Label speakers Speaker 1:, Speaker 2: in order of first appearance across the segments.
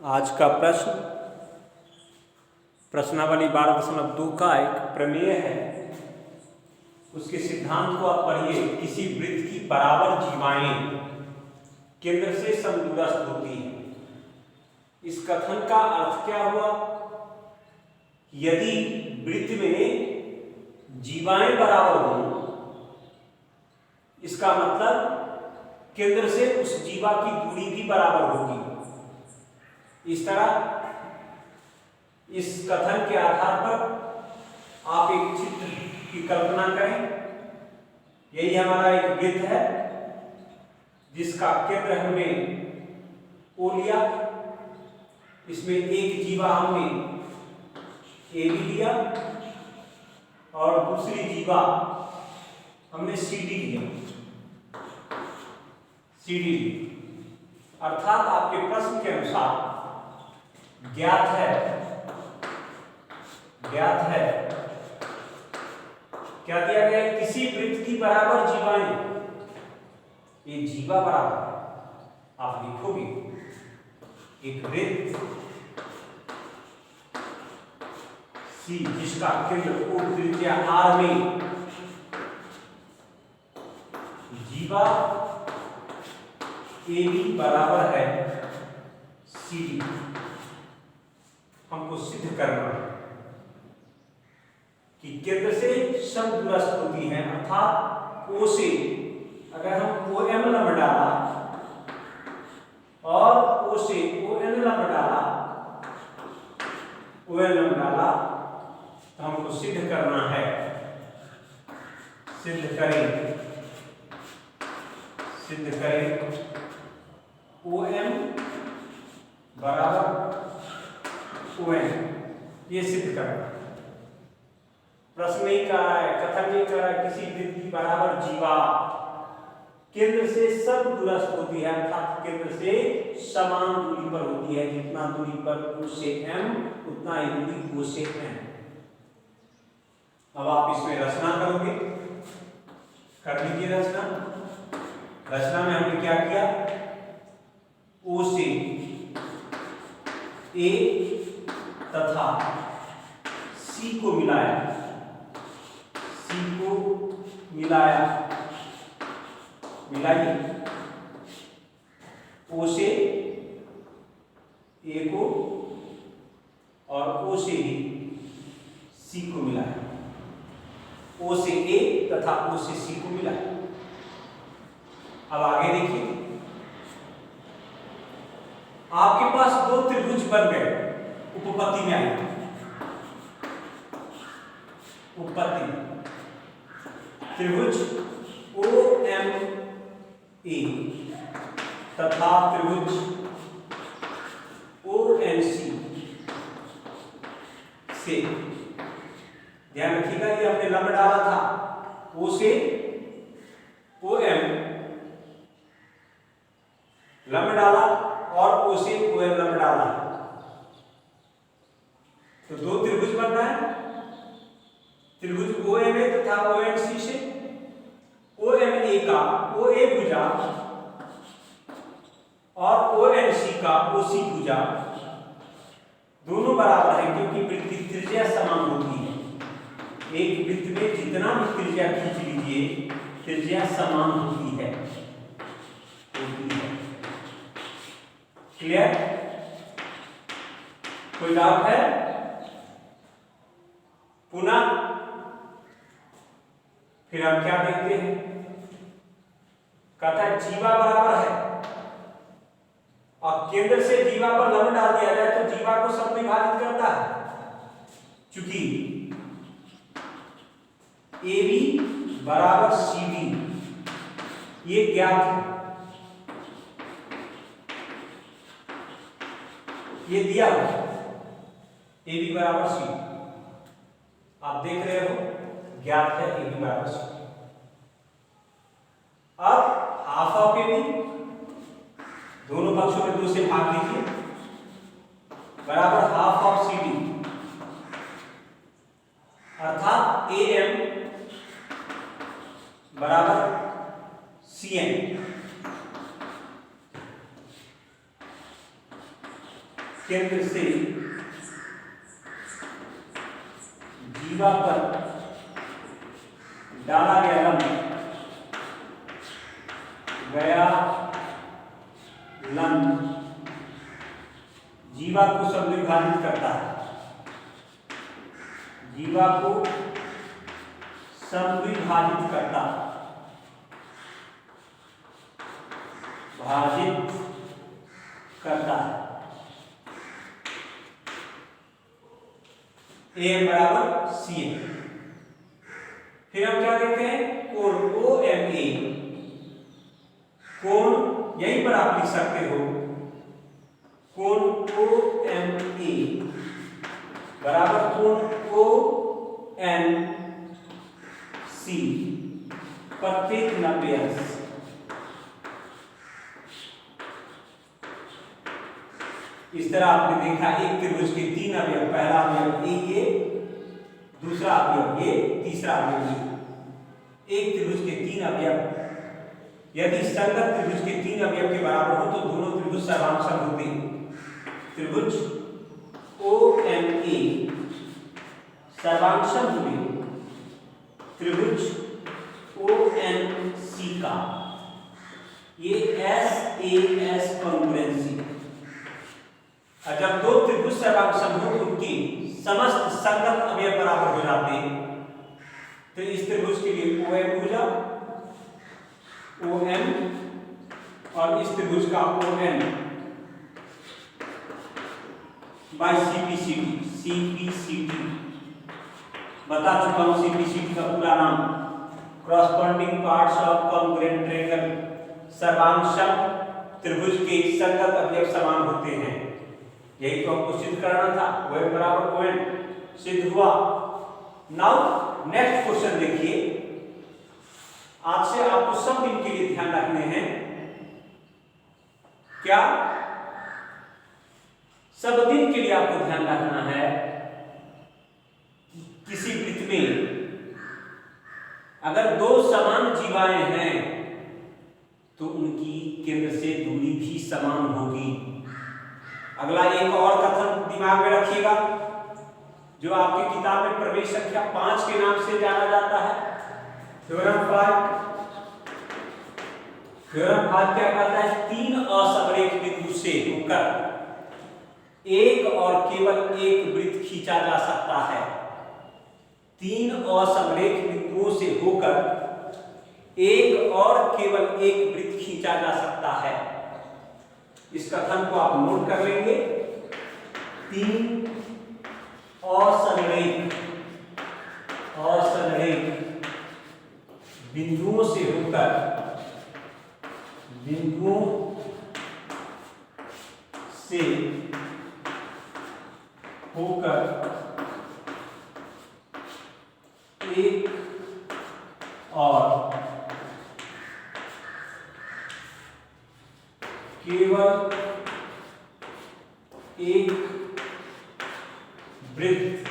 Speaker 1: आज का प्रश्नावली 12.2 का एक प्रमेय है। उसके सिद्धांत को आप पढ़िए। किसी वृत्त की बराबर जीवाएं केंद्र से समदूरस्थ होती हैं। इस कथन का अर्थ क्या हुआ? यदि वृत्त में जीवाएं बराबर हों, इसका मतलब केंद्र से उस जीवा की दूरी भी बराबर होगी। इस तरह इस कथन के आधार पर आप एक चित्र की कल्पना करें। यही हमारा एक वृत्त है जिसका केंद्र हमने O लिया। इसमें एक जीवा हमने AB लिया और दूसरी जीवा हमने CD लिया। CD अर्थात आपके प्रश्न के अनुसार ज्ञात है क्या दिया गया है? किसी वृत्त की बराबर जीवाएं, ये जीवा बराबर आप लिखोगे एक वृत्त C जिसका केंद्र O त्रिज्या R में जीवा AB बराबर है CD। हमको सिद्ध करना है कि केंद्र से समदूरस्थ होती है, अर्थात O से अगर हम OM लंब डाला और O से ON लंब डाला, ON लंब डाला तो हमको सिद्ध करना है। सिद्ध करें OM बराबर ON, ये सिद्ध करना। प्रश्न नहीं कर रहा है, कथन नहीं कर रहा है। किसी वृत्त की बराबर जीवा केंद्र से समदूरस्थ होती है, अर्थात केंद्र से समान दूरी पर होती है। जितना दूरी पर O से M उतना ही दूरी O से M। अब आप इसमें रचना करोगे, कर लीजिए रचना में हमने क्या किया? O से A तथा C को मिलाइए। O से A को और O से भी C को मिलाया। O से A तथा O से C को मिलाया। अब आगे देखिए, आपके पास दो त्रिभुज बन गए। उपपत्ति में आइए, उपपत्ति त्रिभुज OMA तथा त्रिभुज ONC से, ध्यान रखिएगा ये हमने लंब डाला था। O से OM लंब डाला और O से ON लंब डाला, तो दो त्रिभुज बन रहा है। त्रिभुज OMA तथा ONC से OMA का OA भुजा और ONC का OC भुजा दोनों बराबर है, क्योंकि वृत्त की त्रिज्या समान होती है। एक वृत्त में जितना भी त्रिज्या खींच लीजिए, त्रिज्या समान होती है। क्लियर? कोई डाउट है? पुनः फिर हम क्या देखते हैं? कहता है जीवा बराबर है और केंद्र से जीवा पर लंब डाल दिया जाए तो जीवा को समविभाजित करता है। चूंकि AB बराबर CD ये ज्ञात है, ये दिया हुआ AB बराबर CD आप देख रहे हो, ज्ञात है AB बराबर CD। अब हाफ ऑफ AB दोनों पक्षों में 2 से भाग लीजिए, बराबर हाफ ऑफ CD, अर्थात AM बराबर CN। केंद्र से जीवा पर डाला गया लंब जीवा को समविभाजित करता है, जीवा को समविभाजित करता है। ए बराबर सी है। फिर हम क्या देखते हैं, कोण ओ एम ए, कोण यहीं पर आप लिख सकते हो, कोण ओ एम ए बराबर कोण ओ एन सी प्रत्येक 90 अंश। इस तरह आपने देखा एक त्रिभुज के 3 अवयव, पहला अवयव ये, दूसरा अवयव ये, तीसरा अवयव ये। एक त्रिभुज के 3 अवयव यदि संगत त्रिभुज के 3 अवयव के बराबर हो तो दोनों त्रिभुज सर्वांशम होते हैं। त्रिभुज ओ एम ए सर्वांशम हुए त्रिभुज ओ एन सी का, ये एस ए एस कॉन्ग्रुएंसी। जब दो त्रिभुज सर्वांशम हो तो उनकी समस्त संगत अवयव बराबर हो जाते हैं। तो इस त्रिभुज के लिए ओ एम भुजा ओ एम और इस त्रिभुज का O N by CPCT. CPCT बता चुका हूं, सीपीसीटी का पूरा नाम corresponding parts of congruent triangle. सर्वांशम त्रिभुज के संगत अवयव समान होते हैं, यही तो आपको सिद्ध करना था। ओ एम बराबर ओ एन सिद्ध हुआ। नाउ नेक्स्ट क्वेश्चन देखिए, आज से आपको सब दिन के लिए ध्यान रखने हैं। क्या सब दिन के लिए आपको ध्यान रखना है कि किसी वृत्त में अगर दो समान जीवाएं हैं तो उनकी केंद्र से दूरी भी समान होगी। अगला एक और कथन दिमाग में रखिएगा जो आपकी किताब में प्रवेश संख्या 5 के नाम से जाना जाता है, थ्योरम 5। थ्योरम 5 क्या कहता है, 3 असमरेख बिंदु से होकर एक और केवल एक वृत्त खींचा जा सकता है। 3 असमरेख बिंदुओं से होकर एक और केवल एक वृत्त खींचा जा सकता है। इस कथन को आप नोट कर लेंगे। 3 असमरेख बिंदुओं से होकर एक और केवल एक वृत्त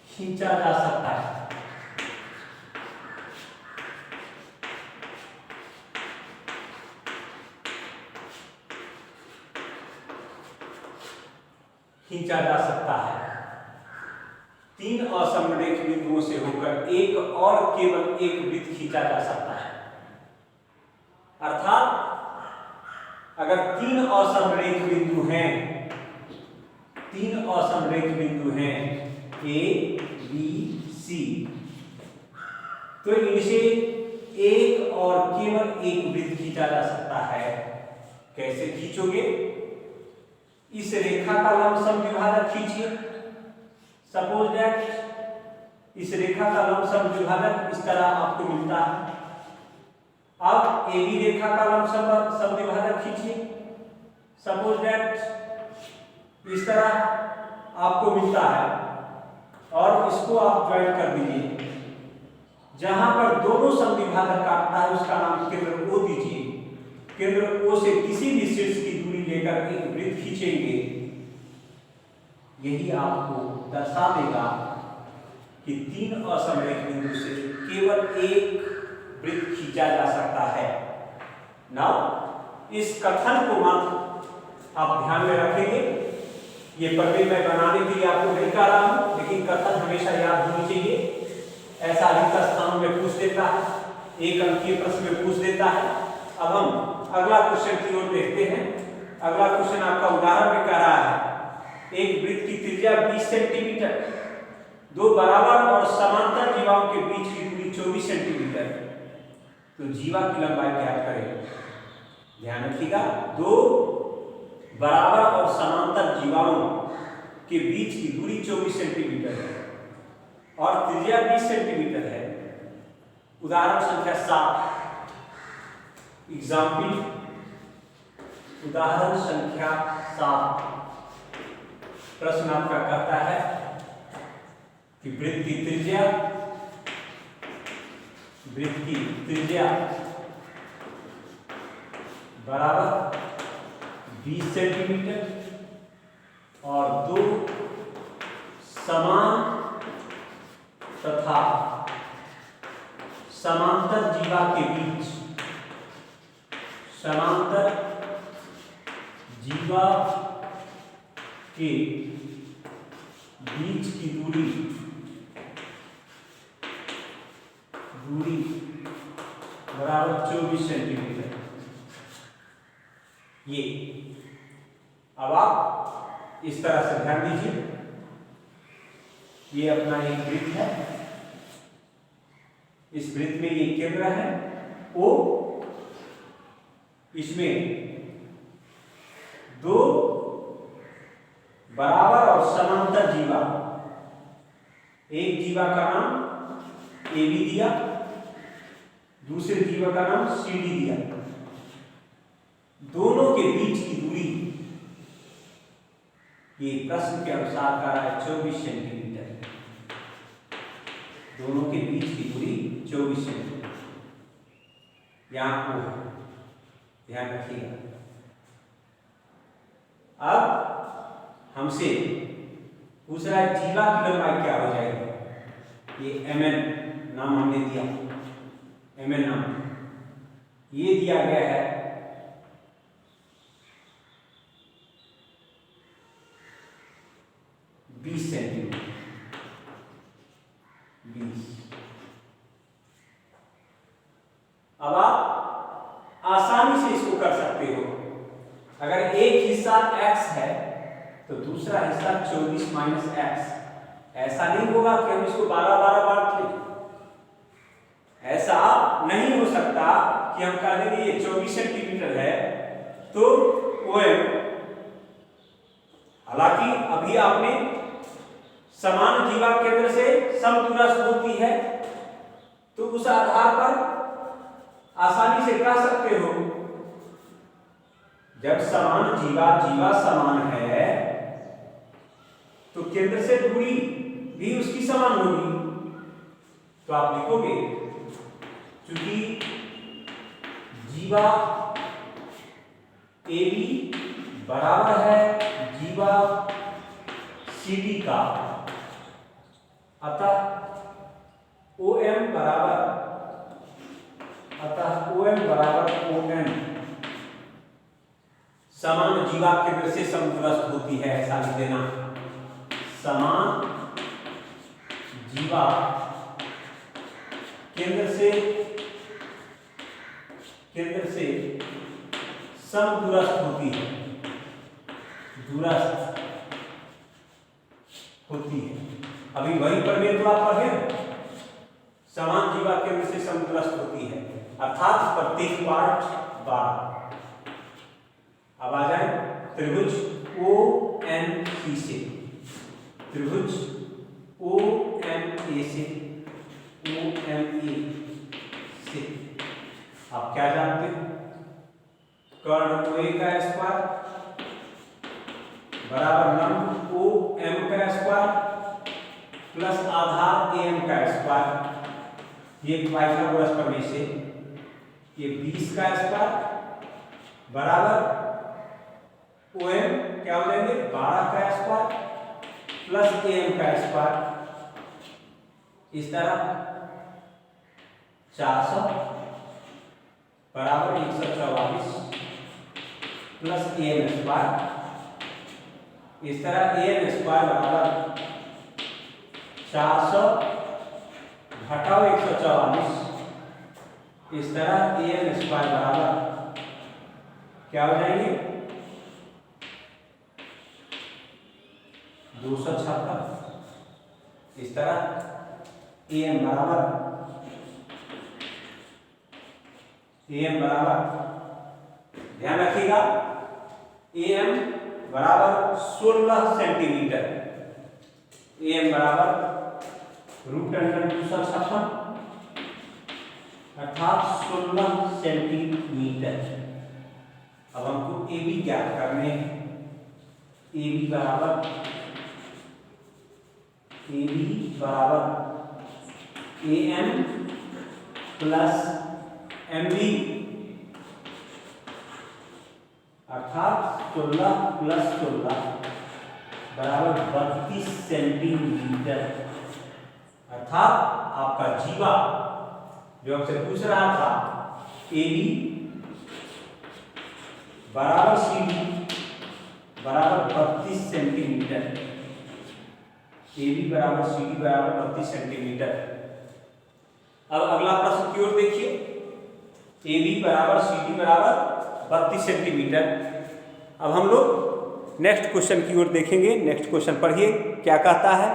Speaker 1: खींचा जा सकता है। खींचा जा सकता है 3 असमरेख बिंदुओं से होकर एक और केवल एक वृत्त खींचा जा सकता है। अर्थात अगर 3 असमरेख बिंदु हैं, 3 असमरेख बिंदु हैं ए बी सी, तो इनसे एक और केवल एक वृत्त खींचा जा सकता है। कैसे खींचोगे, इस रेखा का लंब समद्विभाजक खींचिए। सपोज दैट इस रेखा का लंब समद्विभाजक इस तरह आपको मिलता है। अब AB रेखा का लंब समद्विभाजक खींचिए। सपोज दैट इस तरह आपको मिलता है और इसको आप ज्वाइन कर दीजिए। जहां पर दोनों समद्विभाजक काटता है उसका नाम केंद्र O दीजिए। केंद्र O से किसी भी शीर्ष की दूरी लेकर एक वृत्त खींचेंगे, यही आपको दर्शा देगा कि 3 असमरेख बिंदु से केवल एक वृत्त खींचा जा सकता है। नाउ इस कथन को मत आप ध्यान में रखेंगे। ये प्रमेय मैं बनाने के लिए आपको नहीं कह रहा हूं, लेकिन कथन हमेशा याद होनी चाहिए। ऐसा अधिकतर स्थानों में पूछ देता है, एक अंकीय प्रश्न में पूछ देता है। अब हम अगला क्वेश्चन की ओर देखते हैं। अगला क्वेश्चन आपका उदाहरण में कह रहा है एक वृत्त की त्रिज्या 20 सेंटीमीटर, दो बराबर और समांतर जीवाओं के बीच की दूरी 24 सेंटीमीटर, तो जीवा की लंबाई ज्ञात करें। ध्यान रखिएगा, दो बराबर और समांतर जीवाओं के बीच की दूरी 24 सेंटीमीटर है और त्रिज्या 20 सेंटीमीटर है। उदाहरण संख्या 7, एग्जाम्पल उदाहरण संख्या 7। प्रश्न आपका कहता है कि वृत्त की त्रिज्या बराबर 20 सेंटीमीटर और दो समान तथा समांतर जीवा के बीच की दूरी बराबर 24 सेंटीमीटर। ये अब आप इस तरह से ध्यान दीजिए, ये अपना एक वृत्त है, इस वृत्त में ये केंद्र है O, इसमें दो बराबर और समांतर जीवा, एक जीवा का नाम AB दिया, दूसरे जीवा का नाम CD दिया। दोनों के बीच की दूरी ये प्रश्न के अनुसार कह रहा है 24 सेंटीमीटर। दोनों के बीच की दूरी 24 सेंटीमीटर, यहां को है, ध्यान रखिएगा। अब हमसे पूछ रहा है जीवा की लंबाई क्या हो जाएगी। ये mn नाम हमने दिया, mn नाम ये दिया गया है 20 सेंटीमीटर। 20। अब आप आसानी से इसको कर सकते हो। अगर एक हिस्सा x है तो दूसरा हिस्सा 24 माइनस x। ऐसा नहीं होगा कि हम इसको 12-12 बांट लें, ऐसा नहीं हो सकता कि हम कह देंगे ये 24 सेंटीमीटर है तो OM। हालांकि अभी आपने समान जीवा केंद्र से समदूरस्थ होती है तो उस आधार पर आसानी से कह सकते हो, जब समान जीवा समान है तो केंद्र से दूरी भी उसकी समान होगी। तो आप लिखोगे चूंकि जीवा AB बराबर है जीवा CD का, अतः OM बराबर OM समान जीवा केंद्र से समदूरस्थ होती है। ऐसा लिख देना, समान जीवा केंद्र से समदूरस्थ होती है, दूरस्थ होती है। अभी वही प्रमेय तो आप पढ़े, समान जीवा केंद्र से समदूरस्थ होती है, अर्थात प्रत्येक पार्ट 12। अब आ जाए त्रिभुज ONC से, त्रिभुज OMA से आप क्या जानते हो, कर्ण OA का स्क्वायर बराबर लंब OM का स्क्वायर प्लस आधार AM का स्क्वायर। ये पाइथागोरस प्रमेय से ये 20 का स्क्वायर बराबर OM क्या हो जाएंगे 12 का स्क्वायर प्लस AM का स्क्वायर। इस तरह 400 बराबर 144 प्लस AM स्क्वायर। इस तरह AM स्क्वायर बराबर 400 घटाओ 144। इस तरह AM स्क्वायर बराबर क्या हो जाएंगे 256। इस तरह AM बराबर ध्यान रखिएगा AM बराबर 16 सेंटीमीटर। AM बराबर √256 अर्थात 16 सेंटीमीटर। अब हमको AB ज्ञात करने हैं। AB बराबर AM प्लस MB अर्थात 16 प्लस 16 बराबर 32 सेंटीमीटर। अर्थात आपका जीवा जो हमसे पूछ रहा था AB बराबर CD बराबर 32 सेंटीमीटर। AB बराबर CD बराबर 32 सेंटीमीटर। अब अगला प्रश्न की ओर देखिए। AB बराबर CD बराबर 32 सेंटीमीटर। अब हम लोग नेक्स्ट क्वेश्चन की ओर देखेंगे। नेक्स्ट क्वेश्चन पढ़िए क्या कहता है।